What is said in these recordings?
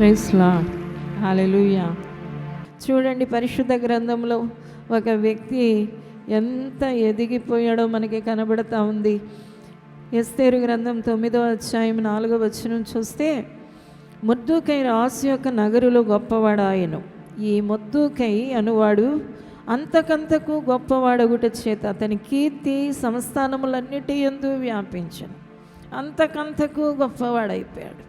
Praise lord, హల్లెలూయా. చూడండి, పరిశుద్ధ గ్రంథంలో ఒక వ్యక్తి ఎంత ఎదిగిపోయాడో మనకి కనబడతా ఉంది. ఎస్తేరు గ్రంథం 9వ అధ్యాయం 4వ వచనం చూస్తే, మొర్దెకై రాజు యొక్క నగరులో గొప్పవాడాయను. ఈ మొర్దెకై అనువాడు అంతకంతకు గొప్పవాడగుట చేత అతని కీర్తి సంస్థానములన్నిటి యందు వ్యాపించను. అంతకంతకు గొప్పవాడైపోయాడు.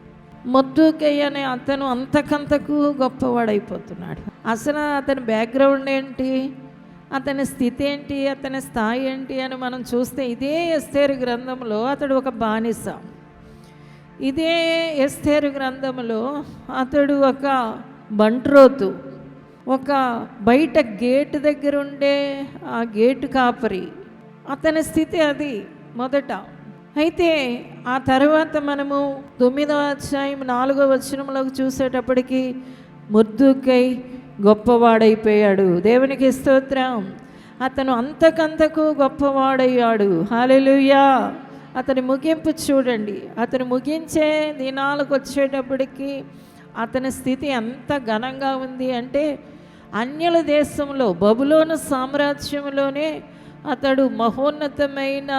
మొర్దెకై అనే అతను అంతకంతకు గొప్పవాడైపోతున్నాడు. అసలు అతని బ్యాక్గ్రౌండ్ ఏంటి, అతని స్థితి ఏంటి, అతని స్థాయి ఏంటి అని మనం చూస్తే, ఇదే ఎస్తేరు గ్రంథంలో అతడు ఒక బానిస. ఇదే ఎస్తేరు గ్రంథంలో అతడు ఒక బంట్రోతు, ఒక బయట గేటు దగ్గర ఉండే ఆ గేటు కాపరి. అతని స్థితి అది మొదట. అయితే ఆ తర్వాత మనము 9వ అధ్యాయం 4వ వచనంలోకి చూసేటప్పటికి మొర్దెకై గొప్పవాడైపోయాడు. దేవునికి స్తోత్రం. అతను అంతకంతకు గొప్పవాడయ్యాడు. హల్లెలూయా. అతని ముగింపు చూడండి. అతను ముగించే దినాలకు వచ్చేటప్పటికి అతని స్థితి ఎంత ఘనంగా ఉంది అంటే, అన్యుల దేశంలో బబులోను సామ్రాజ్యంలోనే అతడు మహోన్నతమైన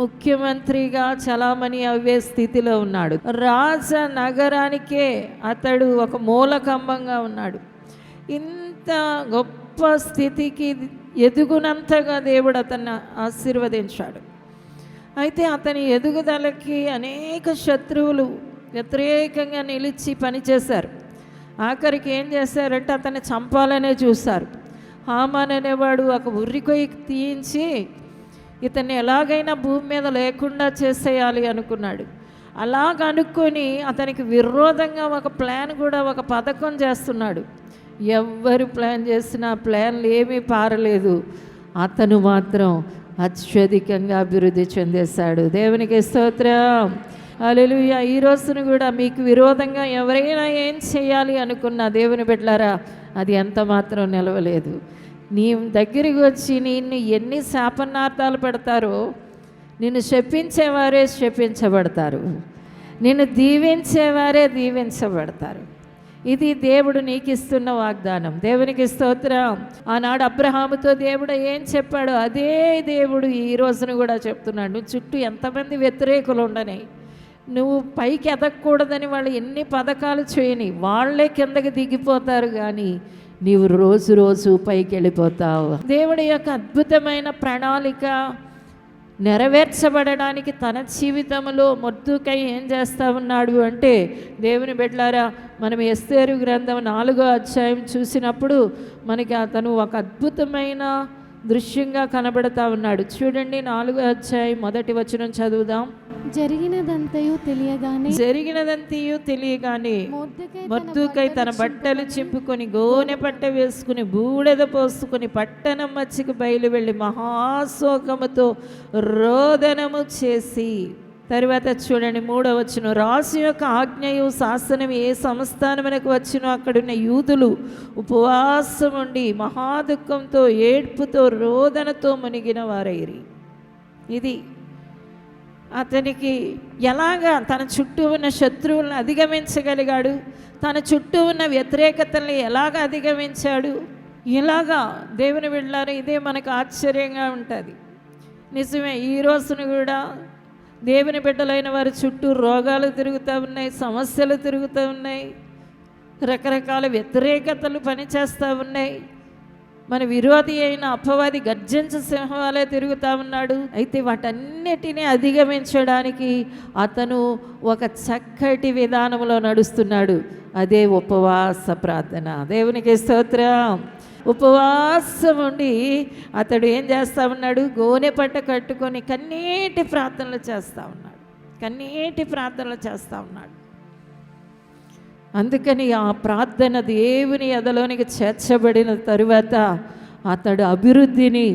ముఖ్యమంత్రిగా చలామణి అయ్యే స్థితిలో ఉన్నాడు. రాజ నగరానికే అతడు ఒక మూలకంబంగా ఉన్నాడు. ఇంత గొప్ప స్థితికి ఎదుగునంతగా దేవుడు అతన్ని ఆశీర్వదించాడు. అయితే అతని ఎదుగుదలకి అనేక శత్రువులు వ్యతిరేకంగా నిలిచి పనిచేశారు. ఆఖరికి ఏం చేశారంటే అతన్ని చంపాలనే చూశారు. హామాన్ అనేవాడు ఒక ఉర్రికొయ్యి తీయించి ఇతన్ని ఎలాగైనా భూమి మీద లేకుండా చేసేయాలి అనుకున్నాడు. అలాగ అనుకొని అతనికి విరోధంగా ఒక ప్లాన్ కూడా, ఒక పథకం చేస్తున్నాడు. ఎవ్వరు ప్లాన్ చేసినా ప్లాన్లు ఏమీ పారలేదు. అతను మాత్రం అత్యధికంగా అభివృద్ధి చెందేశాడు. దేవునికి స్తోత్రం, హల్లెలూయా. ఈ రోజున కూడా మీకు విరోధంగా ఎవరైనా ఏం చేయాలి అనుకున్నా దేవుని బిడ్డలారా, అది ఎంత మాత్రం నిలవలేదు. నీ దగ్గరికి వచ్చి నిన్ను ఎన్ని శాపనార్థాలు పెడతారో, నిన్ను శపించేవారే శపించబడతారు, నిన్ను దీవించేవారే దీవించబడతారు. ఇది దేవుడు నీకు ఇస్తున్న వాగ్దానం. దేవునికి స్తోత్రం. ఆనాడు అబ్రహాముతో దేవుడు ఏం చెప్పాడో అదే దేవుడు ఈ రోజున కూడా చెప్తున్నాడు. నువ్వు చుట్టూ ఎంతమంది వ్యతిరేకులు ఉండని, నువ్వు పైకి ఎదగకూడదని వాళ్ళు ఎన్ని పథకాలు చేయని, వాళ్ళే కిందకి దిగిపోతారు, కానీ నీవు రోజు రోజు పైకి వెళ్ళిపోతావు. దేవుడి యొక్క అద్భుతమైన ప్రణాళిక నెరవేర్చబడడానికి తన జీవితంలో మొర్దెకై ఏం చేస్తూ ఉన్నాడు అంటే, దేవుని బిడ్డలారా, మనం ఎస్తేరు గ్రంథం 4వ అధ్యాయం చూసినప్పుడు మనకి అతను ఒక అద్భుతమైన దృశ్యంగా కనబడతా ఉన్నాడు. చూడండి, 4వ అధ్యాయం 1వ వచనం చదువుదాం. జరిగినదంతయు తెలియగానే మొర్దెకై తన బట్టలు చింపుకొని గోనె పట్ట వేసుకుని బూడెద పోసుకుని పట్టణం మధ్యకు బయలు వెళ్ళి మహాశోకముతో రోదనము చేసి, తర్వాత చూడండి 3వ వచనం, రాజు యొక్క ఆజ్ఞయు శాసనం ఏ సంస్థానమునకు వచ్చినో అక్కడున్న యూదులు ఉపవాసం ఉండి మహాదుఃఖంతో ఏడ్పుతో రోదనతో మునిగిన వారైరి. ఇది అతనికి ఎలాగా తన చుట్టూ ఉన్న శత్రువులను అధిగమించగలిగాడు, తన చుట్టూ ఉన్న వ్యతిరేకతల్ని ఎలాగ అధిగమించాడు. ఇలాగా దేవుని బిడ్డలారా, ఇదే మనకు ఆశ్చర్యంగా ఉంటుంది. నిజమే, ఈ రోజున కూడా దేవుని బిడ్డలైన వారి చుట్టూ రోగాలు తిరుగుతూ ఉన్నాయి, సమస్యలు తిరుగుతూ ఉన్నాయి, రకరకాల వ్యతిరేకతలు పనిచేస్తూ ఉన్నాయి. మన విరోధి అయిన అపవాది గర్జించ సింహాలే తిరుగుతూ ఉన్నాడు. అయితే వాటన్నిటినీ అధిగమించడానికి అతను ఒక చక్కటి విధానంలో నడుస్తున్నాడు. అదే ఉపవాస ప్రార్థన. దేవునికి స్తోత్రం. ఉపవాసం ఉండి అతడు ఏం చేస్తూ ఉన్నాడు, గోనె పట్ట కట్టుకొని కన్నీటి ప్రార్థనలు చేస్తూ ఉన్నాడు. అందుకని ఆ ప్రార్థన దేవుని ఎదలోనికి చేర్చబడిన తరువాత అతడు అభివృద్ధిని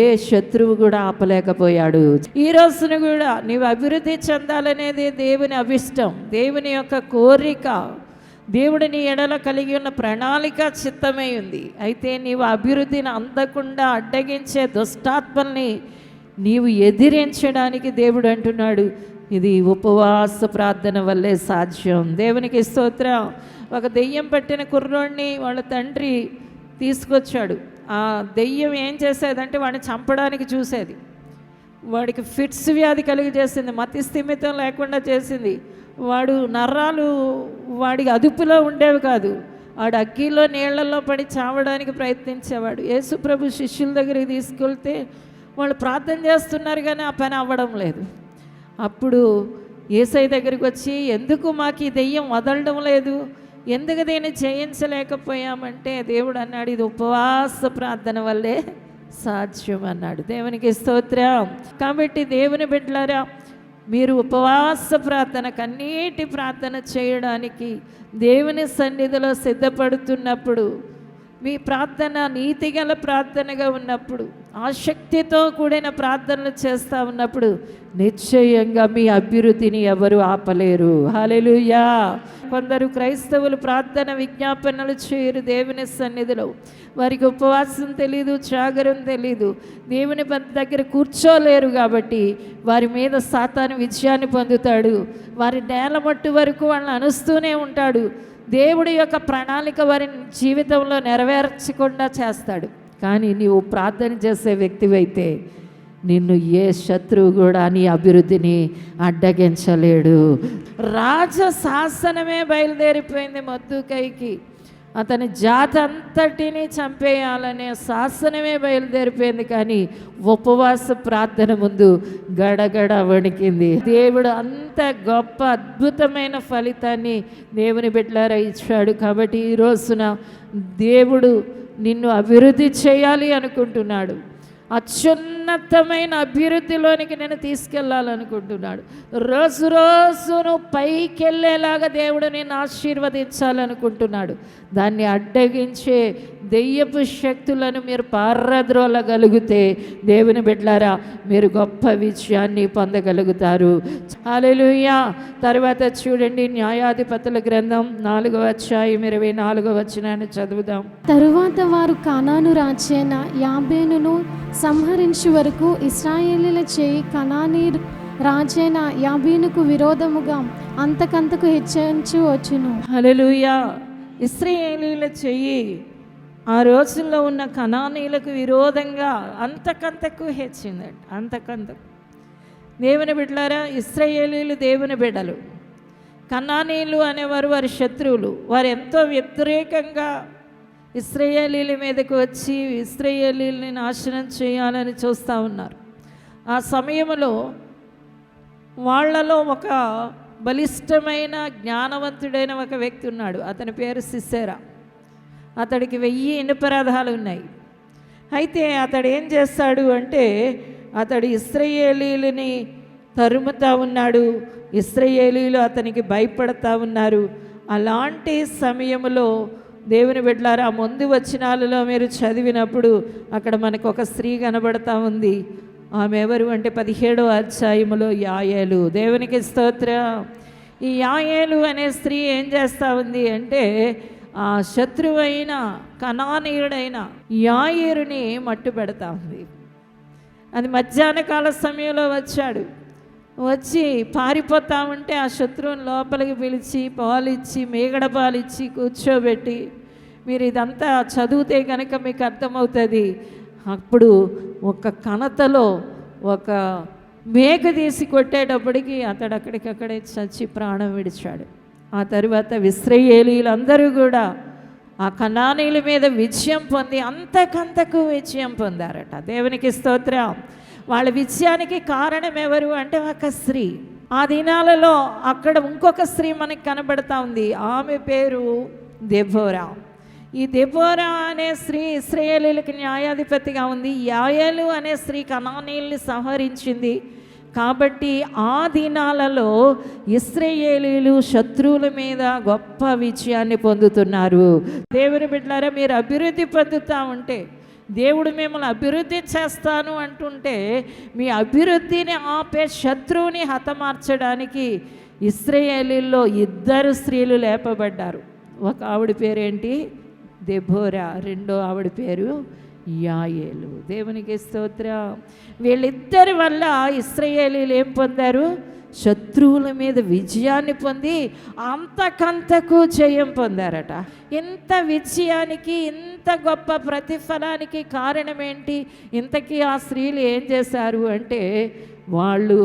ఏ శత్రువు కూడా ఆపలేకపోయాడు. ఈ రోజున కూడా నీవు అభివృద్ధి చెందాలనేది దేవుని అభిష్టం, దేవుని యొక్క కోరిక, దేవుడు నీ ఎడల కలిగి ఉన్న ప్రణాళిక చిత్తమై ఉంది. అయితే నీవు అభివృద్ధిని అందకుండా అడ్డగించే దుష్టాత్మల్ని నీవు ఎదిరించడానికి దేవుడు అంటున్నాడు, ఇది ఉపవాస ప్రార్థన వల్లే సాధ్యం. దేవునికి స్తోత్రం. ఒక దెయ్యం పట్టిన కుర్రోడిని వాళ్ళ తండ్రి తీసుకొచ్చాడు. ఆ దెయ్యం ఏం చేసేదంటే వాడిని చంపడానికి చూసేది. వాడికి ఫిట్స్ వ్యాధి కలిగి చేసింది, మతి స్థిమితం లేకుండా చేసింది. వాడు నరాలు వాడికి అదుపులో ఉండేవి కాదు. వాడు అగ్గిలో నీళ్లలో పడి చావడానికి ప్రయత్నించేవాడు. యేసుప్రభు శిష్యుల దగ్గరికి తీసుకెళ్తే వాళ్ళు ప్రార్థన చేస్తున్నారు కానీ ఆ పని అవ్వడం లేదు. అప్పుడు యేసయ్య దగ్గరికి వచ్చి, ఎందుకు మాకు ఈ దెయ్యం వదలడం లేదు, ఎందుకు దీన్ని జయించలేకపోయామంటే దేవుడు అన్నాడు, ఇది ఉపవాస ప్రార్థన వల్లే సాధ్యం అన్నాడు. దేవునికి స్తోత్రం. కాబట్టి దేవుని బిడ్డలారా, మీరు ఉపవాస ప్రార్థన, కన్నీటి ప్రార్థన చేయడానికి దేవుని సన్నిధిలో సిద్ధపడుతున్నప్పుడు, మీ ప్రార్థన నీతిగల ప్రార్థనగా ఉన్నప్పుడు, ఆసక్తితో కూడిన ప్రార్థనలు చేస్తూ ఉన్నప్పుడు నిశ్చయంగా మీ అభివృద్ధిని ఎవరు ఆపలేరు. హల్లెలూయా. కొందరు క్రైస్తవులు ప్రార్థన విజ్ఞాపనలు చేయరు దేవుని సన్నిధిలో. వారికి ఉపవాసం తెలీదు, జాగరం తెలీదు, దేవుని దగ్గర కూర్చోలేరు. కాబట్టి వారి మీద సాతాను విజయాన్ని పొందుతాడు. వారి నేల మట్టు వరకు వాళ్ళని అనుస్తూనే ఉంటాడు. దేవుడి యొక్క ప్రణాళిక వారి జీవితంలో నెరవేర్చకుండా చేస్తాడు. కానీ నీవు ప్రార్థన చేసే వ్యక్తివైతే నిన్ను ఏ శత్రువు కూడా నీ అభివృద్ధిని అడ్డగించలేడు. రాజ శాసనమే బయలుదేరిపోయింది మొర్దెకైకి. అతని జాతి అంతటినీ చంపేయాలనే శాసనమే బయలుదేరిపోయింది. కానీ ఉపవాస ప్రార్థన ముందు గడగడ వణికింది. దేవుడు అంత గొప్ప అద్భుతమైన ఫలితాన్ని దేవుని బిడ్డలారా ఇచ్చాడు. కాబట్టి ఈ రోజున దేవుడు నిన్ను అభివృద్ధి చేయాలి అనుకుంటున్నాడు. అత్యున్నతమైన అభివృద్ధిలోనికి నేను తీసుకెళ్ళాలనుకుంటున్నాడు. రోజు రోజును పైకి వెళ్ళేలాగా దేవుడు నేను ఆశీర్వదించాలనుకుంటున్నాడు. దాన్ని అడ్డగించే దెయ్యపు శక్తులను మీరు పారద్రోలగలిగితే దేవుని బిడ్డలారా మీరు గొప్ప విజయాన్ని పొందగలుగుతారు. హల్లెలూయా. తర్వాత చూడండి, న్యాయాధిపతుల గ్రంథం 4వ అధ్యాయం 24వ వచనాన్ని చదువుదాం. తరువాత వారు కానాను రాజైన యాబేనును సంహరించు వరకు ఇశ్రాయేలీల చేయి కనానీ రాజైన యాబీనుకు విరోధముగా అంతకంతకు హెచ్చించు వచ్చును. హల్లెలూయా. ఇశ్రాయేలీల చెయ్యి ఆ రోజుల్లో ఉన్న కనానీలకు విరోధంగా అంతకంతకు హెచ్చిందంట. అంతకంతకు. దేవుని బిడ్డలారా, ఇశ్రాయేలీలు దేవుని బిడ్డలు, కనానీయులు అనేవారు వారి శత్రువులు. వారు ఎంతో వ్యతిరేకంగా ఇశ్రాయేలీల మీదకు వచ్చి ఇశ్రాయేలీల్ని నాశనం చేయాలని చూస్తూ ఉన్నారు. ఆ సమయంలో వాళ్ళలో ఒక బలిష్టమైన జ్ఞానవంతుడైన ఒక వ్యక్తి ఉన్నాడు. అతని పేరు సిసెరా. అతడికి 1000 ఇనుపరథాలు ఉన్నాయి. అయితే అతడు ఏం చేస్తాడు అంటే, అతడు ఇశ్రాయేలీలని తరుముతా ఉన్నాడు. ఇశ్రాయేలీలు అతనికి భయపడతా ఉన్నారు. అలాంటి సమయంలో దేవుని బిడ్డలారా, ముందు వచనాలలో మీరు చదివినప్పుడు అక్కడ మనకు ఒక స్త్రీ కనబడతా ఉంది. ఆమె ఎవరు అంటే 17వ అధ్యాయములో యాయేలు. దేవునికి స్తోత్రం. ఈ యాయేలు అనే స్త్రీ ఏం చేస్తూ ఉంది అంటే, ఆ శత్రువైన కనానీయుడైన యాయేరుని మట్టు పెడతా ఉంది. అది మధ్యాహ్న కాల సమయంలో వచ్చి పారిపోతా ఉంటే ఆ శత్రువుని లోపలికి పిలిచి పాలిచ్చి, మేగడ పాలిచ్చి కూర్చోబెట్టి, మీరు ఇదంతా చదివితే కనుక మీకు అర్థమవుతుంది. అప్పుడు ఒక కణతలో ఒక మేక తీసి కొట్టేటప్పటికి అతడు అక్కడికక్కడే చచ్చి ప్రాణం విడిచాడు. ఆ తర్వాత ఇశ్రాయేలీలందరూ కూడా ఆ కనానీయుల మీద విజయం పొంది అంతకంతకు విజయం పొందారట. దేవునికి స్తోత్రం. వాళ్ళ విజయానికి కారణం ఎవరు అంటే ఒక స్త్రీ. ఆ దినాలలో అక్కడ ఇంకొక స్త్రీ మనకి కనబడతా ఉంది. ఆమె పేరు దెబోరా. ఈ దెబోరా అనే స్త్రీ ఇశ్రాయేలీలకు న్యాయాధిపతిగా ఉంది. యాయేలు అనే స్త్రీ కనానీయుల్ని సంహరించింది. కాబట్టి ఆ దినాలలో ఇశ్రాయేలీలు శత్రువుల మీద గొప్ప విజయాన్ని పొందుతున్నారు. దేవుని బిడ్డలారా, మీరు అభివృద్ధి పొందుతూ ఉంటే, దేవుడు మిమ్మల్ని అభివృద్ధి చేస్తాను అంటుంటే, మీ అభివృద్ధిని ఆపే శత్రువుని హతమార్చడానికి ఇశ్రాయేలీల్లో 2 స్త్రీలు లేపబడ్డారు. ఒక ఆవిడ పేరేంటి? దెబోరా. రెండో ఆవిడ పేరు యాయేలు. దేవునికి స్తోత్రం. వీళ్ళిద్దరి వల్ల ఇశ్రాయేలీలు ఏం పొందారు? శత్రువుల మీద విజయాన్ని పొంది అంతకంతకు జయం పొందారట. ఇంత విజయానికి, ఇంత గొప్ప ప్రతిఫలానికి కారణం ఏంటి? ఇంతకీ ఆ స్త్రీలు ఏం చేశారు అంటే, వాళ్ళు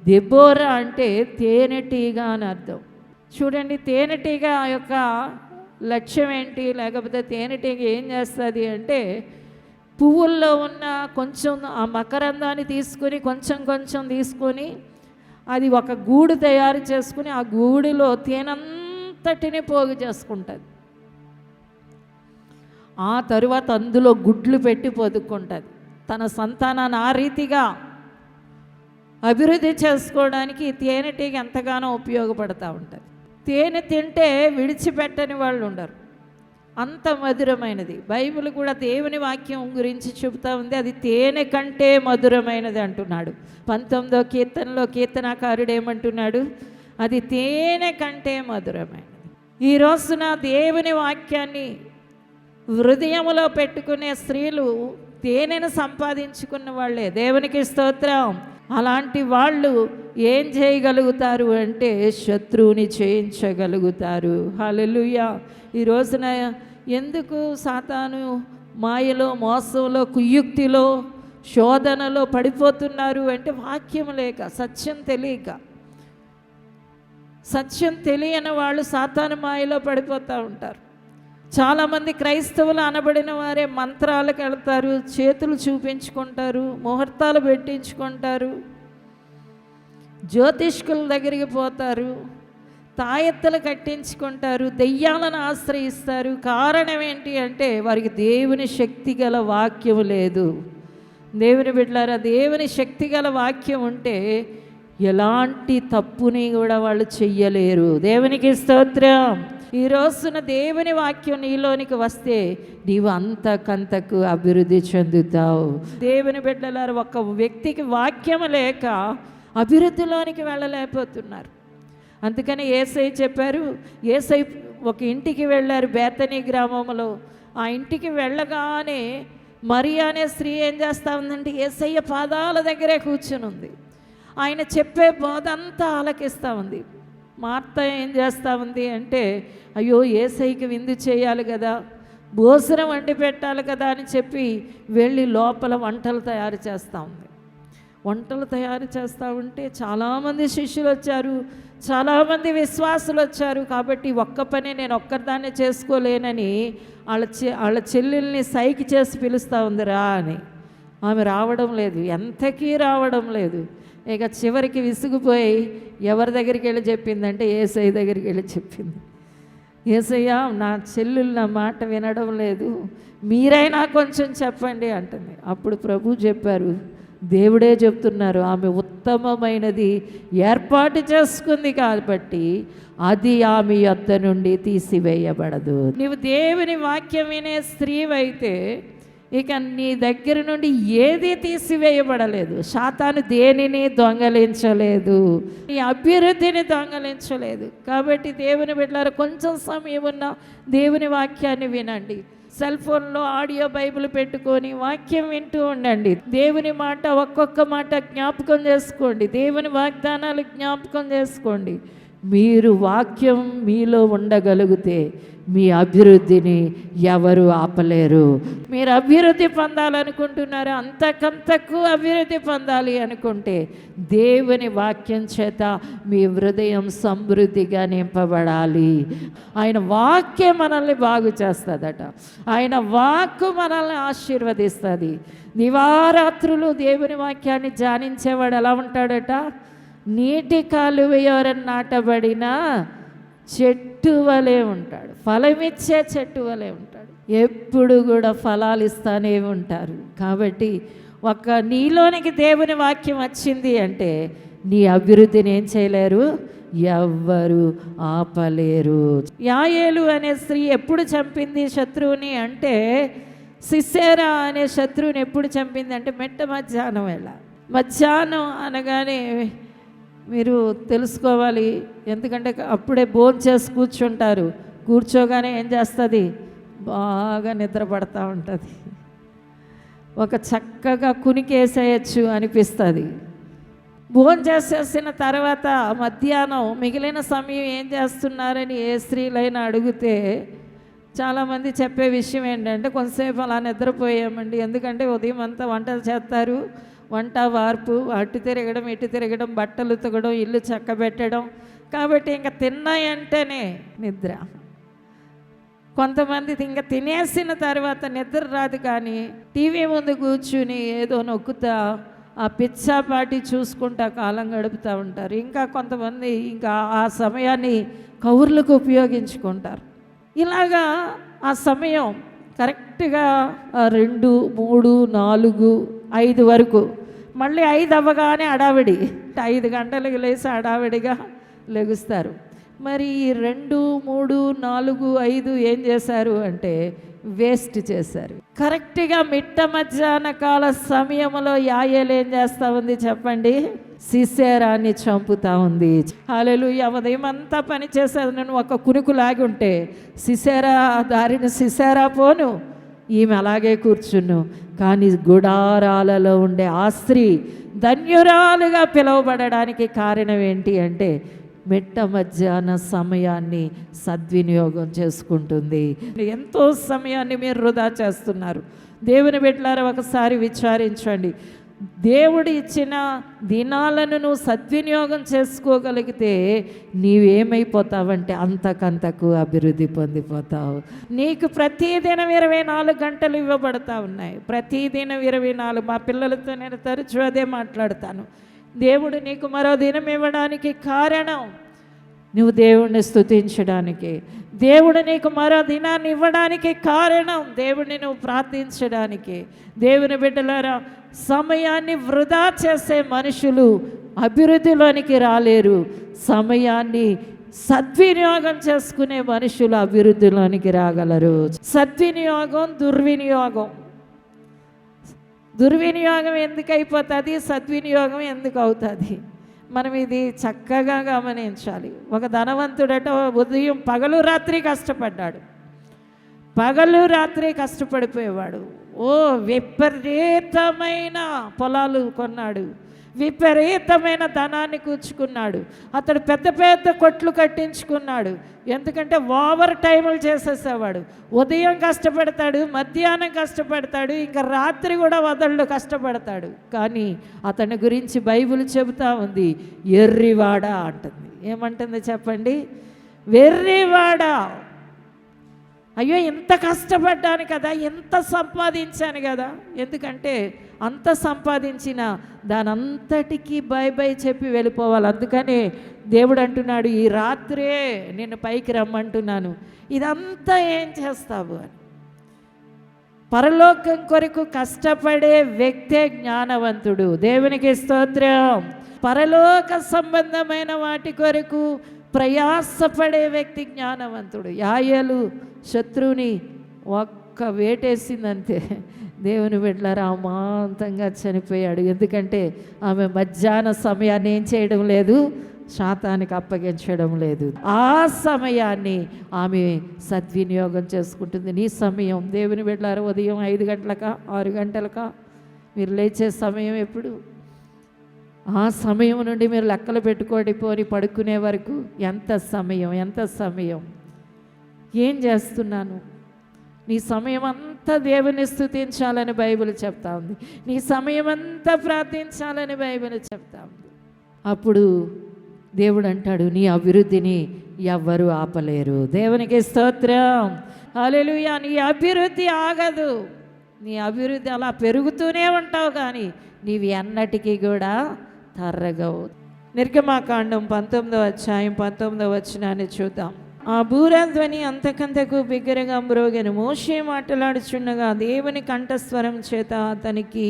దెబోరా అంటే తేనెటీగ అని అర్థం. చూడండి, తేనెటీగ యొక్క లక్ష్యం ఏంటి? లేకపోతే తేనెటీగ ఏం చేస్తుంది అంటే, పువ్వుల్లో ఉన్న కొంచెం ఆ మకరందాన్ని తీసుకొని కొంచెం కొంచెం తీసుకొని అది ఒక గూడు తయారు చేసుకుని ఆ గూడులో తేనంతటిని పోగు చేసుకుంటుంది. ఆ తరువాత అందులో గుడ్లు పెట్టి పొదుక్కుంటుంది. తన సంతానాన్ని ఆ రీతిగా అభివృద్ధి చేసుకోవడానికి తేనెటీగ ఎంతగానో ఉపయోగపడుతూ ఉంటుంది. తేనె తింటే విడిచిపెట్టని వాళ్ళు ఉండరు, అంత మధురమైనది. బైబిల్ కూడా దేవుని వాక్యం గురించి చెబుతూ ఉంది, అది తేనె కంటే మధురమైనది అంటున్నాడు. 19వ కీర్తనలో కీర్తనాకారుడు ఏమంటున్నాడు? అది తేనె కంటే మధురమైనది. ఈ రోజున దేవుని వాక్యాన్ని హృదయములో పెట్టుకునే స్త్రీలు తేనెను సంపాదించుకున్న వాళ్ళే. దేవునికి స్తోత్రం. అలాంటి వాళ్ళు ఏం చేయగలుగుతారు అంటే శత్రువుని జయించగలుగుతారు. హల్లెలూయా. ఈ రోజున ఎందుకు సాతాను మాయలో, మోసంలో, కుయుక్తిలో, శోధనలో పడిపోతున్నారు అంటే వాక్యం లేక, సత్యం తెలియక. సత్యం తెలియని వాళ్ళు సాతాను మాయలో పడిపోతూ ఉంటారు. చాలామంది క్రైస్తవులు అనబడిన వారే మంత్రాలకు వెళ్తారు, చేతులు చూపించుకుంటారు, ముహూర్తాలు పెట్టించుకుంటారు, జ్యోతిష్కుల దగ్గరికి పోతారు, తాయెత్తలు కట్టించుకుంటారు, దెయ్యాలను ఆశ్రయిస్తారు. కారణం ఏంటి అంటే వారికి దేవుని శక్తి గల వాక్యం లేదు. దేవుని బిడ్డలారా, దేవుని శక్తి గల వాక్యం ఉంటే ఎలాంటి తప్పుని కూడా వాళ్ళు చెయ్యలేరు. దేవునికి స్తోత్రం. ఈ రోజున దేవుని వాక్యం నీలోనికి వస్తే నీవు అంతకంతకు అభివృద్ధి చెందుతావు. దేవుని బిడ్డలారా, ఒక వ్యక్తికి వాక్యం లేక అభివృద్ధిలోనికి వెళ్ళలేకపోతున్నారు. అందుకని యేసయ్య చెప్పారు. యేసయ్య ఒక ఇంటికి వెళ్ళారు బేతనీ గ్రామంలో. ఆ ఇంటికి వెళ్ళగానే మరియా అనే స్త్రీ ఏం చేస్తూ ఉందంటే యేసయ్య పాదాల దగ్గరే కూర్చుని ఉంది. ఆయన చెప్పే బోధ అంతా ఆలకిస్తూ ఉంది. మార్త ఏం చేస్తూ ఉంది అంటే, అయ్యో యేసయ్యకి విందు చేయాలి కదా, భోజనం వండి పెట్టాలి కదా అని చెప్పి వెళ్ళి లోపల వంటలు తయారు చేస్తూ ఉంది. వంటలు తయారు చేస్తూ ఉంటే చాలామంది శిష్యులు వచ్చారు, చాలామంది విశ్వాసులు వచ్చారు. కాబట్టి ఒక్క పని నేను ఒక్కదాన్నే చేసుకోలేనని వాళ్ళ చెల్లెల్ని సైకి చేసి పిలుస్తూ ఉంది రా అని. ఆమె రావడం లేదు, ఎంతకీ రావడం లేదు. ఇక చివరికి విసిగిపోయి ఎవరి దగ్గరికి వెళ్ళి చెప్పిందంటే యేసయ్య దగ్గరికి వెళ్ళి చెప్పింది. యేసయ్య, నా చెల్లెలు నా మాట వినడం లేదు, మీరైనా కొంచెం చెప్పండి అంటుంది. అప్పుడు ప్రభు చెప్పారు, దేవుడే చెప్తున్నారు, ఆమె ఉత్తమమైనది ఏర్పాటు చేసుకుంది కాబట్టి అది ఆమె యొద్ద నుండి తీసివేయబడదు. నీవు దేవుని వాక్యం వినే స్త్రీవైతే ఇక నీ దగ్గర నుండి ఏది తీసివేయబడలేదు. సాతాను దేనిని దొంగలించలేదు, నీ అభివృద్ధిని దొంగలించలేదు. కాబట్టి దేవుని బిడ్డలారా, కొంచెం సమయం ఉన్న దేవుని వాక్యాన్ని వినండి. సెల్ ఫోన్లో ఆడియో బైబిల్ పెట్టుకొని వాక్యం వింటూ ఉండండి. దేవుని మాట ఒక్కొక్క మాట జ్ఞాపకం చేసుకోండి. దేవుని వాగ్దానాలు జ్ఞాపకం చేసుకోండి. మీరు వాక్యం మీలో ఉండగలిగితే మీ అభివృద్ధిని ఎవరు ఆపలేరు. మీరు అభివృద్ధి పొందాలనుకుంటున్నారా? అంతకంతకు అభివృద్ధి పొందాలి అనుకుంటే దేవుని వాక్యం చేత మీ హృదయం సమృద్ధిగా నింపబడాలి. ఆయన వాక్యం మనల్ని బాగు చేస్తుందట. ఆయన వాక్కు మనల్ని ఆశీర్వదిస్తుంది. దివారాత్రులు దేవుని వాక్యాన్ని ధ్యానించేవాడు ఎలా ఉంటాడట? నీటి కాలువయోరని నాటబడిన చెట్టు వలె ఉంటాడు, ఫలమిచ్చే చెట్టు వలె ఉంటాడు. ఎప్పుడు కూడా ఫలాలు ఇస్తానే ఉంటారు. కాబట్టి నీలోనికి దేవుని వాక్యం వచ్చింది అంటే నీ అభివృద్ధిని ఏం చేయలేరు, ఎవ్వరు ఆపలేరు. యాయేలు అనే స్త్రీ ఎప్పుడు చంపింది శత్రువుని అంటే, సిసేరా అనే శత్రువుని ఎప్పుడు చంపింది అంటే మెట్ట మధ్యాహ్నం వేళ. మధ్యాహ్నం అనగానే మీరు తెలుసుకోవాలి, ఎందుకంటే అప్పుడే భోజనం చేసి కూర్చుంటారు. కూర్చోగానే ఏం చేస్తుంది, బాగా నిద్ర పడతా ఉంటుంది. ఒక చక్కగా కునికేసేయచ్చు అనిపిస్తుంది. భోజనం చేసేసిన తర్వాత మధ్యాహ్నం మిగిలిన సమయం ఏం చేస్తున్నారని ఏ స్త్రీలైనా అడిగితే చాలామంది చెప్పే విషయం ఏంటంటే కొంతసేపు అలా నిద్రపోయామండి, ఎందుకంటే ఉదయం అంతా వంటలు చేస్తారు, వంట వార్పు, అటు తిరగడం ఇటు తిరగడం, బట్టలు ఉతకడం, ఇల్లు చక్కబెట్టడం, కాబట్టి ఇంకా తిన్నాయంటేనే నిద్ర. కొంతమంది ఇంకా తినేసిన తర్వాత నిద్ర రాదు, కానీ టీవీ ముందు కూర్చుని ఏదో నొక్కుతా ఆ పిచ్చాపాటి చూసుకుంటా కాలం గడుపుతూ ఉంటారు. ఇంకా కొంతమంది ఇంకా ఆ సమయాన్ని కౌర్లకు ఉపయోగించుకుంటారు. ఇలాగా ఆ సమయం కరెక్ట్గా 2, 3, 4, 5 వరకు, మళ్ళీ 5 అవ్వగానే హడావిడి, 5 గంటలకు లేచి హడావిడిగా లెగుస్తారు. మరి ఈ 2, 3, 4, 5 ఏం చేశారు అంటే వేస్ట్ చేశారు. కరెక్ట్గా మిట్ట మధ్యాహ్న కాల సమయంలో యాయేలు ఏం చేస్తూ ఉంది చెప్పండి? సిసేరాన్ని చంపుతా ఉంది. హల్లెలూయా. ఉదయం అంతా పని చేసేది, నేను ఒక కునుకు లాగి ఉంటే సిసేరా దారిని సిసేరా పోను, ఈమె అలాగే కూర్చును. కానీ గుడారాలలో ఉండే ఆ స్త్రీ ధన్యురాలుగా పిలువబడడానికి కారణం ఏంటి అంటే మిట్ట మధ్యాహ్న సమయాన్ని సద్వినియోగం చేసుకుంటుంది. ఎంతో సమయాన్ని మీరు వృధా చేస్తున్నారు. దేవుని బిడ్డలారా, ఒకసారి విచారించండి. దేవుడు ఇచ్చిన దినాలను నువ్వు సద్వినియోగం చేసుకోగలిగితే నీవేమైపోతావంటే అంతకంతకు అభివృద్ధి పొందిపోతావు. నీకు ప్రతిదినం 24 గంటలు ఇవ్వబడతా ఉన్నాయి. ప్రతిదినం 24. మా పిల్లలతో నేను తరచూ అదే మాట్లాడతాను. దేవుడు నీకు మరో దినం ఇవ్వడానికి కారణం నువ్వు దేవుణ్ణి స్తుతించడానికి. దేవుడు నీకు మరో దినాన్ని ఇవ్వడానికి కారణం దేవుడిని నువ్వు ప్రార్థించడానికి. దేవుని బిడ్డలారా, సమయాన్ని వృధా చేసే మనుషులు అభివృద్ధిలోనికి రాలేరు. సమయాన్ని సద్వినియోగం చేసుకునే మనుషులు అభివృద్ధిలోనికి రాగలరు. సద్వినియోగం, దుర్వినియోగం. దుర్వినియోగం ఎందుకు అయిపోతుంది, సద్వినియోగం ఎందుకు అవుతుంది? మనం ఇది చక్కగా గమనించాలి. ఒక ధనవంతుడట ఉదయం పగలు రాత్రి కష్టపడ్డాడు. పగలు రాత్రి కష్టపడిపోయేవాడు. విపరీతమైన పొలాలు కొన్నాడు, విపరీతమైన ధనాన్ని కూర్చుకున్నాడు. అతడు పెద్ద పెద్ద కొట్లు కట్టించుకున్నాడు. ఎందుకంటే ఓవర్ టైములు చేసేసేవాడు. ఉదయం కష్టపడతాడు, మధ్యాహ్నం కష్టపడతాడు, ఇంకా రాత్రి కూడా వదళ్ళు కష్టపడతాడు. కానీ అతని గురించి బైబిల్ చెబుతా ఉంది, ఎర్రివాడ అంటుంది. ఏమంటుంది చెప్పండి? వెర్రివాడ. అయ్యో, ఇంత కష్టపడ్డాను కదా, ఎంత సంపాదించాను కదా. ఎందుకంటే అంత సంపాదించిన దాని అంతటికీ బై చెప్పి వెళ్ళిపోవాలి. అందుకనే దేవుడు అంటున్నాడు, ఈ రాత్రే నిన్ను పైకి రమ్మంటున్నాను, ఇదంతా ఏం చేస్తావు అని. పరలోకం కొరకు కష్టపడే వ్యక్తే జ్ఞానవంతుడు. దేవునికి స్తోత్రం. పరలోక సంబంధమైన వాటి కొరకు ప్రయాసపడే వ్యక్తి జ్ఞానవంతుడు. యాయేలు శత్రువుని ఒక్క వేటేసిందంతే, దేవుని బిడ్డలారా అమాంతంగా చనిపోయాడు. ఎందుకంటే ఆమె మధ్యాహ్న సమయాన్ని ఏం చేయడం లేదు, శాతానికి అప్పగించడం లేదు. ఆ సమయాన్ని ఆమె సద్వినియోగం చేసుకుంటుంది. నీ సమయం దేవుని బిడ్డలారా ఉదయం 5 గంటలకా 6 గంటలకా మీరు లేచే సమయం ఎప్పుడు? ఆ సమయం నుండి మీరు లెక్కలు పెట్టుకోండి, పోని పడుకునే వరకు ఎంత సమయం ఏం చేస్తున్నాను? నీ సమయం అంతా దేవుని స్తుతించాలని బైబిల్ చెప్తా ఉంది. నీ సమయం అంతా ప్రార్థించాలని బైబిల్ చెప్తా ఉంది. అప్పుడు దేవుడు అంటాడు, నీ అభివృద్ధిని ఎవ్వరూ ఆపలేరు. దేవునికి స్తోత్రం. హల్లెలూయా. నీ అభివృద్ధి ఆగదు. నీ అభివృద్ధి అలా పెరుగుతూనే ఉంటావు, కానీ నీవి ఎన్నటికీ కూడా తరగవు. నిర్గమాకాండం 19వ అధ్యాయం 19వ వచనాన్ని చూద్దాం. ఆ బూరధ్వని అంతకంతకు బిగ్గరగా మ్రోగెను. మోషే మాట్లాడుచుండగా దేవుని కంఠస్వరం చేత అతనికి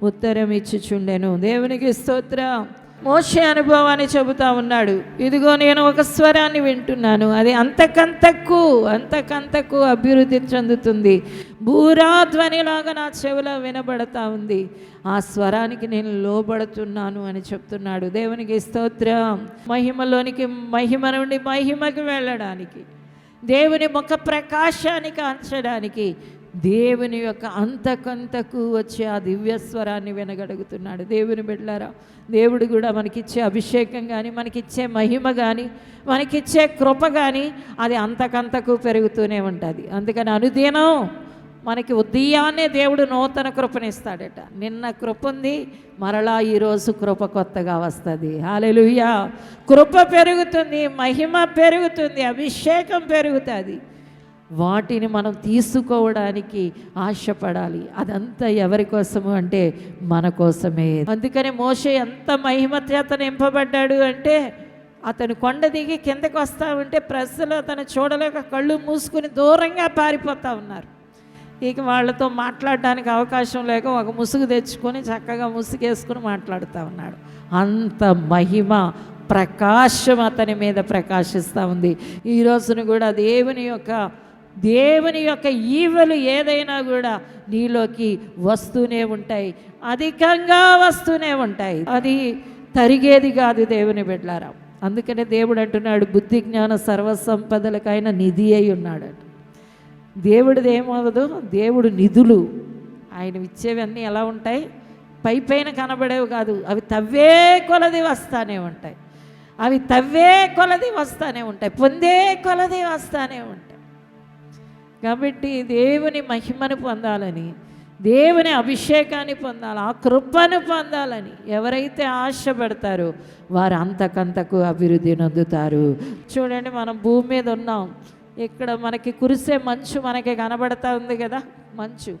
ఉత్తరం ఇచ్చుచుండెను. దేవునికి స్తోత్రం. మోషే అనుభవాన్ని చెబుతా ఉన్నాడు. ఇదిగో నేను ఒక స్వరాన్ని వింటున్నాను, అది అంతకంతకు అభివృద్ధి చెందుతుంది. బూరాధ్వనిలాగా నా చెవిలో వినబడతా ఉంది. ఆ స్వరానికి నేను లోబడుతున్నాను అని చెప్తున్నాడు. దేవునికి స్తోత్రం. మహిమలోనికి మహిమ నుండి మహిమకి వెళ్ళడానికి, దేవుని ముఖ ప్రకాశానికి అంచడానికి దేవుని యొక్క అంతకంతకు వచ్చే ఆ దివ్యస్వరాన్ని వినగలుగుతున్నాడు. దేవుని బిడ్డలారా, దేవుడు కూడా మనకిచ్చే అభిషేకం కానీ, మనకిచ్చే మహిమ కానీ, మనకిచ్చే కృప కానీ అది అంతకంతకు పెరుగుతూనే ఉంటుంది. అందుకని అనుదినం మనకి ఉదయాన్నే దేవుడు నూతన కృపనిస్తాడట. నిన్న కృప ఉంది, మరలా ఈరోజు కృప కొత్తగా వస్తుంది. హల్లెలూయా. కృప పెరుగుతుంది, మహిమ పెరుగుతుంది, అభిషేకం పెరుగుతుంది. వాటిని మనం తీసుకోవడానికి ఆశపడాలి. అదంతా ఎవరి కోసము అంటే మన కోసమే. అందుకని మోషే ఎంత మహిమ చేత నింపబడ్డాడు అంటే, అతను కొండ దిగి కిందకు వస్తూ ఉంటే ప్రజలు అతను చూడలేక కళ్ళు మూసుకుని దూరంగా పారిపోతూ ఉన్నారు. ఇక వాళ్ళతో మాట్లాడడానికి అవకాశం లేక ఒక ముసుగు తెచ్చుకొని చక్కగా ముసుగేసుకుని మాట్లాడుతూ ఉన్నాడు. అంత మహిమ ప్రకాశం అతని మీద ప్రకాశిస్తూ ఉంది. ఈ రోజున కూడా దేవుని యొక్క ఈవెలు ఏదైనా కూడా నీలోకి వస్తూనే ఉంటాయి, అధికంగా వస్తూనే ఉంటాయి. అది తరిగేది కాదు దేవుని బిడ్డలారా. అందుకనే దేవుడు అంటున్నాడు, బుద్ధి జ్ఞాన సర్వసంపదలకైనా నిధి అయి ఉన్నాడు. దేవుడిది ఏమవ్వదు, దేవుడు నిధులు ఆయన ఇచ్చేవన్నీ ఎలా ఉంటాయి, పైపైన కనబడేవి కాదు. అవి తవ్వే కొలది వస్తానే ఉంటాయి, అవి తవ్వే కొలది వస్తానే ఉంటాయి, పొందే కొలది వస్తానే ఉంటాయి. కాబట్టి దేవుని మహిమను పొందాలని, దేవుని అభిషేకాన్ని పొందాలి, ఆ కృపను పొందాలని ఎవరైతే ఆశపడతారో వారు అంతకంతకు అభివృద్ధి నొందుతారు. చూడండి, మనం భూమి మీద ఉన్నాం. ఇక్కడ మనకి కురిసే మంచు మనకి కనబడతా ఉంది కదా. మంచు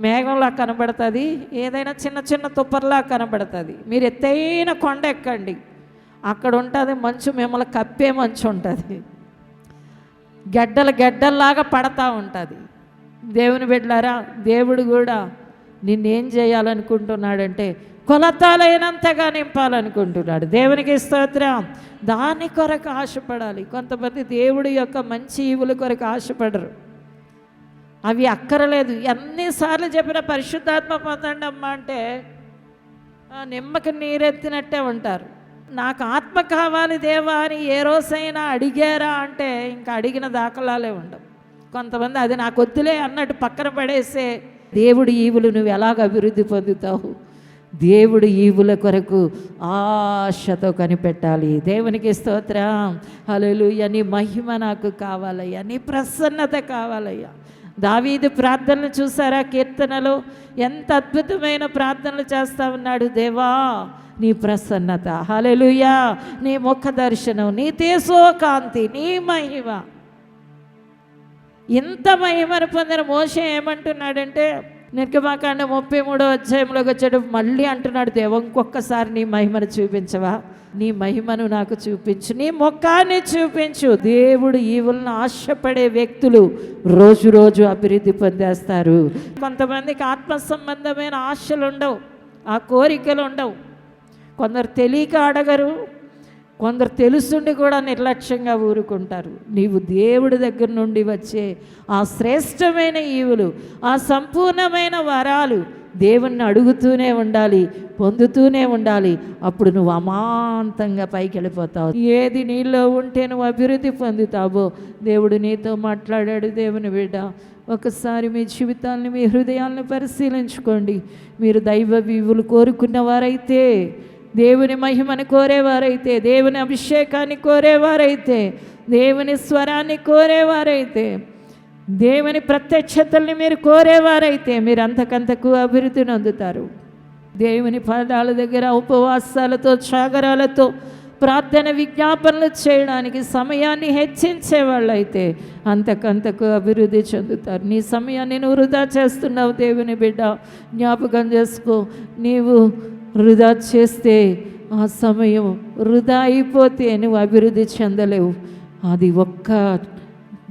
మేఘంలా కనబడుతుంది, ఏదైనా చిన్న చిన్న తుప్పర్లా కనబడుతుంది. మీరు ఎత్తైన కొండ ఎక్కండి, అక్కడ ఉంటుంది మంచు, మిమ్మల్ని కప్పే మంచు ఉంటుంది, గడ్డల్లాగా పడతా ఉంటుంది. దేవుని బిడ్డలారా, దేవుడు కూడా నిన్నేం చేయాలనుకుంటున్నాడంటే కొలతాలైనంతగా నింపాలనుకుంటున్నాడు. దేవునికి స్తోత్రం. దాని కొరకు ఆశపడాలి. కొంతమంది దేవుడి యొక్క మంచి ఈవుల కొరకు ఆశపడరు, అవి అక్కరలేదు. ఎన్నిసార్లు చెప్పిన పరిశుద్ధాత్మ పొందండి అమ్మా అంటే నిమ్మకి నీరెత్తినట్టే ఉంటారు. నాకు ఆత్మ కావాలి దేవా అని ఏ రోజైనా అడిగారా అంటే ఇంకా అడిగిన దాఖలాలే ఉండవు. కొంతమంది అది నాకు వద్దులే అన్నట్టు పక్కన పడేసే దేవుడి ఈవులు నువ్వు ఎలాగ అభివృద్ధి పొందుతావు? దేవుడి ఈవుల కొరకు ఆశతో కనిపెట్టాలి. దేవునికి స్తోత్రం. హల్లెలూయా. నీ మహిమ నాకు కావాలయ్యా, నీ ప్రసన్నత కావాలయ్యా. దావీదు ప్రార్థనలు చూసారా? కీర్తనలో ఎంత అద్భుతమైన ప్రార్థనలు చేస్తూ ఉన్నాడు. దేవా నీ ప్రసన్నత, హల్లెలూయా, నీ ముఖ దర్శనం, నీ తేజో కాంతి, నీ మహిమ. ఇంత మహిమను పొందిన మోషే ఏమంటున్నాడంటే నిర్గమకాండ 33వ అధ్యాయంలోకి వచ్చేటప్పుడు మళ్ళీ అంటున్నాడు, దేవా ఇంకొకసారి నీ మహిమను చూపించవా, నీ మహిమను నాకు చూపించు, నీ ముఖాన్ని చూపించు. దేవుడు ఈవులను ఆశపడే వ్యక్తులు రోజు రోజు అభివృద్ధి పొందేస్తారు. కొంతమందికి ఆత్మ సంబంధమైన ఆశలు ఉండవు, ఆ కోరికలు ఉండవు. కొందరు తెలియక అడగరు, కొందరు తెలుసుండి కూడా నిర్లక్ష్యంగా ఊరుకుంటారు. నీవు దేవుడి దగ్గర నుండి వచ్చే ఆ శ్రేష్టమైన ఈవులు, ఆ సంపూర్ణమైన వరాలు దేవుణ్ణి అడుగుతూనే ఉండాలి, పొందుతూనే ఉండాలి. అప్పుడు నువ్వు అమాంతంగా పైకి వెళ్ళిపోతావు. ఏది నీలో ఉంటే నువ్వు అభివృద్ధి పొందుతావో దేవుడు నీతో మాట్లాడాడు. దేవుని బిడ్డ, ఒకసారి మీ జీవితాన్ని, మీ హృదయాలను పరిశీలించుకోండి. మీరు దైవ ఈవులు కోరుకున్న వారైతే, దేవుని మహిమను కోరేవారైతే, దేవుని అభిషేకాన్ని కోరేవారైతే, దేవుని స్వరాన్ని కోరేవారైతే, దేవుని ప్రత్యక్షతల్ని మీరు కోరేవారైతే మీరు అంతకంతకు అభివృద్ధి నొందుతారు. దేవుని పాదాల దగ్గర ఉపవాసాలతో, జాగరాలతో, ప్రార్థన విజ్ఞాపనలు చేయడానికి సమయాన్ని హెచ్చించే వాళ్ళైతే అంతకంతకు అభివృద్ధి చెందుతారు. నీ సమయాన్ని నువ్వు వృధా చేస్తున్నావు. దేవుని బిడ్డ, జ్ఞాపకం చేసుకో. నీవు వృధా చేస్తే, ఆ సమయం వృధా అయిపోతే నువ్వు అభివృద్ధి చెందలేవు. అది ఒక్క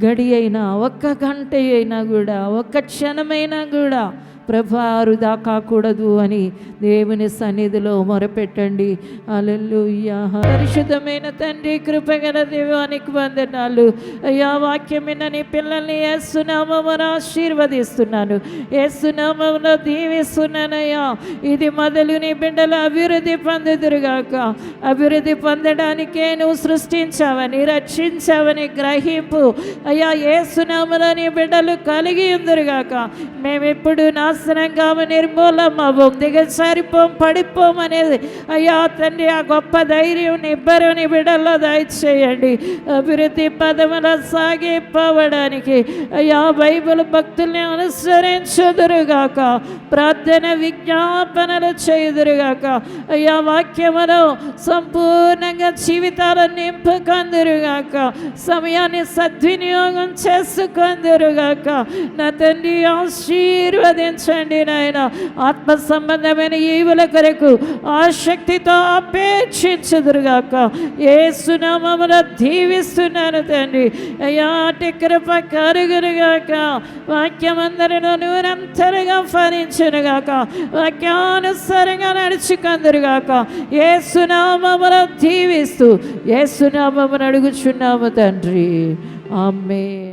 గడి అయినా, ఒక్క గంట అయినా కూడా, ఒక్క క్షణమైనా కూడా ప్రభా వృధా కాకూడదు అని దేవుని సన్నిధిలో మొరపెట్టండి. హల్లెలూయా. పరిశుద్ధమైన తండ్రి, కృపగల దేవానికి వందనాలు అయ్యా. వాక్యం విన్న నీ పిల్లల్ని యేసు నామమున ఆశీర్వదిస్తున్నాను, యేసు నామమున దీవిస్తున్నానయ్యా. ఇది మొదలు నీ బిడ్డలు అభివృద్ధి పొందుదురుగాక. అభివృద్ధి పొందడానికే నువ్వు సృష్టించావని, రక్షించావని గ్రహింపు అయ్యా యేసు నామమున నీ బిడ్డలు కలిగి ఉందురుగాక. మేమెప్పుడు నాశనంగా నిర్మూలమవ్వం, దిగజారిపోం, పడిపోం అనేది అయ్యా తండ్రి ఆ గొప్ప ధైర్యం నిబ్బరం నీ బిడ్డల్లో దయచేయండి. అభివృద్ధి పదముల సాగిపోవడానికి అయ్యా బైబిల్ భక్తుల్ని అనుసరించుదురుగాక, ప్రార్థన విజ్ఞాపనలు చేయుదురుగాక. అయ్యా వాక్యమును సంపూర్ణంగా జీవితాలను నింపుకొందురుగాక, సమయాన్ని సద్వినియోగం చేసుకొందురుగాక. నా తండ్రి ఆశీర్వదించండి నాయన. ఆత్మ సంబంధమైన ఈవుల కొరకు ఆసక్తితో అపేక్షించుదురుగాక. యేసు నామమున దీవిస్తున్నాను తండ్రి. అయ్యా అటు కృప కలుగునుగాక. వాక్యమందరిలో నిరంతరంగా ఫలించునుగాక, వాక్యానుసారంగా నడుచుకొందురుగాక. యేసు నామమున దీవిస్తూ యేసు నామమున అడుగుచున్నాము తండ్రి. ఆమేన్.